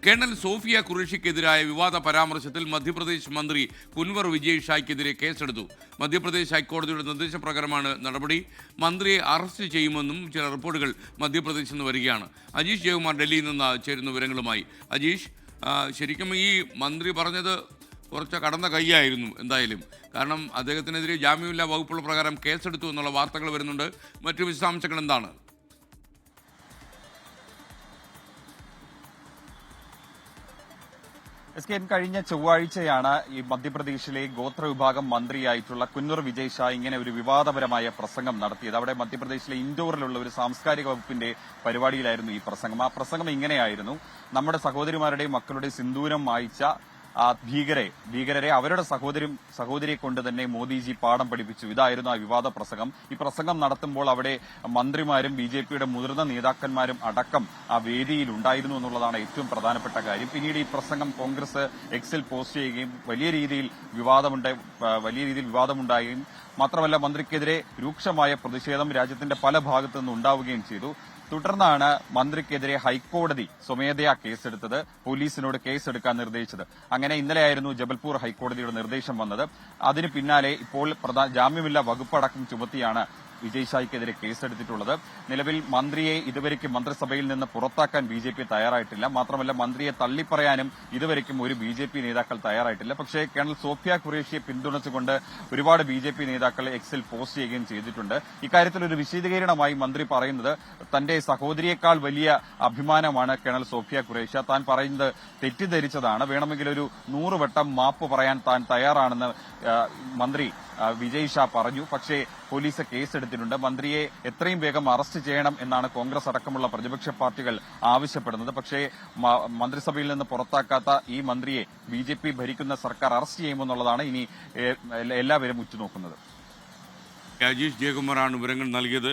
Colonel Sophia ഖുറേഷിക്കെതിരായ വിവാദ പരാമർശത്തിൽ മധ്യപ്രദേശ് മന്ത്രി കുൻവർ വിജയ് ഷായ്ക്കെതിരെ കേസെടുത്തു. മധ്യപ്രദേശ് ഹൈക്കോടതിയുടെ നിർദ്ദേശപ്രകാരമാണ് നടപടി. മന്ത്രിയെ അറസ്റ്റ് ചെയ്യുമെന്നും ചില റിപ്പോർട്ടുകൾ മധ്യപ്രദേശിൽ നിന്ന് വരികയാണ്. അജീഷ് ജയകുമാർ ഡൽഹിയിൽ നിന്ന് ചേരുന്ന വിവരങ്ങളുമായി. അജീഷ്, ശരിക്കും ഈ മന്ത്രി പറഞ്ഞത് കുറച്ച് കടന്ന കൈയായിരുന്നു എന്തായാലും. കാരണം അദ്ദേഹത്തിനെതിരെ ജാമ്യമില്ലാ വകുപ്പുള്ള പ്രകാരം കേസെടുത്തു എന്നുള്ള വാർത്തകൾ വരുന്നുണ്ട്. മറ്റു വിശദാംശങ്ങൾ എന്താണ്? കഴിഞ്ഞ ചൊവ്വാഴ്ചയാണ് ഈ മധ്യപ്രദേശിലെ ഗോത്ര വിഭാഗം മന്ത്രിയായിട്ടുള്ള കുൻവർ വിജയ് ഷാ ഇങ്ങനെ ഒരു വിവാദപരമായ പ്രസംഗം നടത്തിയത്. അവിടെ മധ്യപ്രദേശിലെ ഇൻഡോറിലുള്ള ഒരു സാംസ്കാരിക വകുപ്പിന്റെ പരിപാടിയിലായിരുന്നു ഈ പ്രസംഗം. ആ പ്രസംഗം ഇങ്ങനെയായിരുന്നു: നമ്മുടെ സഹോദരിമാരുടെയും മക്കളുടെയും സിന്ദൂരം മായ്ച്ച ഭീകരരെ അവരുടെ സഹോദരിയെ കൊണ്ട് തന്നെ മോദിജി പാഠം പഠിപ്പിച്ചു. ഇതായിരുന്നു ആ വിവാദ പ്രസംഗം. ഈ പ്രസംഗം നടത്തുമ്പോൾ അവിടെ മന്ത്രിമാരും ബിജെപിയുടെ മുതിർന്ന നേതാക്കന്മാരും അടക്കം ആ വേദിയിൽ ഉണ്ടായിരുന്നു എന്നുള്ളതാണ് ഏറ്റവും പ്രധാനപ്പെട്ട കാര്യം. പിന്നീട് ഈ പ്രസംഗം കോൺഗ്രസ് എക്സിൽ പോസ്റ്റ് ചെയ്യുകയും വലിയ രീതിയിൽ വിവാദമുണ്ടാകുകയും മാത്രമല്ല മന്ത്രിക്കെതിരെ രൂക്ഷമായ പ്രതിഷേധം രാജ്യത്തിന്റെ പല ഭാഗത്തു നിന്നും ഉണ്ടാവുകയും ചെയ്തു. തുടർന്നാണ് മന്ത്രിക്കെതിരെ ഹൈക്കോടതി സ്വമേധയാ കേസെടുത്തത്, പോലീസിനോട് കേസെടുക്കാൻ നിർദ്ദേശിച്ചത്. അങ്ങനെ ഇന്നലെയായിരുന്നു ജബൽപൂർ ഹൈക്കോടതിയുടെ നിർദ്ദേശം വന്നത്. അതിന് പിന്നാലെ ഇപ്പോൾ ജാമ്യമില്ലാ വകുപ്പടക്കം ചുമത്തിയാണ് വിജയ് ഷായ്ക്കെതിരെ കേസെടുത്തിട്ടുള്ളത്. നിലവിൽ മന്ത്രിയെ ഇതുവരെയ്ക്കും മന്ത്രിസഭയിൽ നിന്ന് പുറത്താക്കാൻ ബിജെപി തയ്യാറായിട്ടില്ല. മാത്രമല്ല മന്ത്രിയെ തള്ളിപ്പറയാനും ഇതുവരെയ്ക്കും ഒരു ബിജെപി നേതാക്കൾ തയ്യാറായിട്ടില്ല. പക്ഷേ കേണൽ സോഫിയ ഖുറേഷിയെ പിന്തുണച്ചുകൊണ്ട് ഒരുപാട് ബിജെപി നേതാക്കൾ എക്സിൽ പോസ്റ്റ് ചെയ്യുകയും ചെയ്തിട്ടുണ്ട്. ഇക്കാര്യത്തിൽ ഒരു വിശദീകരണമായി മന്ത്രി പറയുന്നത് തന്റെ സഹോദരിയേക്കാൾ വലിയ അഭിമാനമാണ് കേണൽ സോഫിയ ഖുറേഷി. താൻ പറയുന്നത് തെറ്റിദ്ധരിച്ചതാണ്, വേണമെങ്കിൽ ഒരു 100 വട്ടം മാപ്പ് പറയാൻ താൻ തയ്യാറാണെന്ന് മന്ത്രി വിജയ് ഷാ പറഞ്ഞു. പക്ഷേ പോലീസ് കേസെടുത്തിട്ടുണ്ട്. മന്ത്രിയെ എത്രയും വേഗം അറസ്റ്റ് ചെയ്യണം എന്നാണ് കോൺഗ്രസ് അടക്കമുള്ള പ്രതിപക്ഷ പാർട്ടികൾ ആവശ്യപ്പെടുന്നത്. പക്ഷേ മന്ത്രിസഭയിൽ നിന്ന് പുറത്താക്കാത്ത ഈ മന്ത്രിയെ ബിജെപി ഭരിക്കുന്ന സർക്കാർ അറസ്റ്റ് ചെയ്യുമെന്നുള്ളതാണ് ഇനി എല്ലാവരും ഉറ്റുനോക്കുന്നത്. അജീഷ് ജയകുമാറാണ് വിവരങ്ങൾ നൽകിയത്.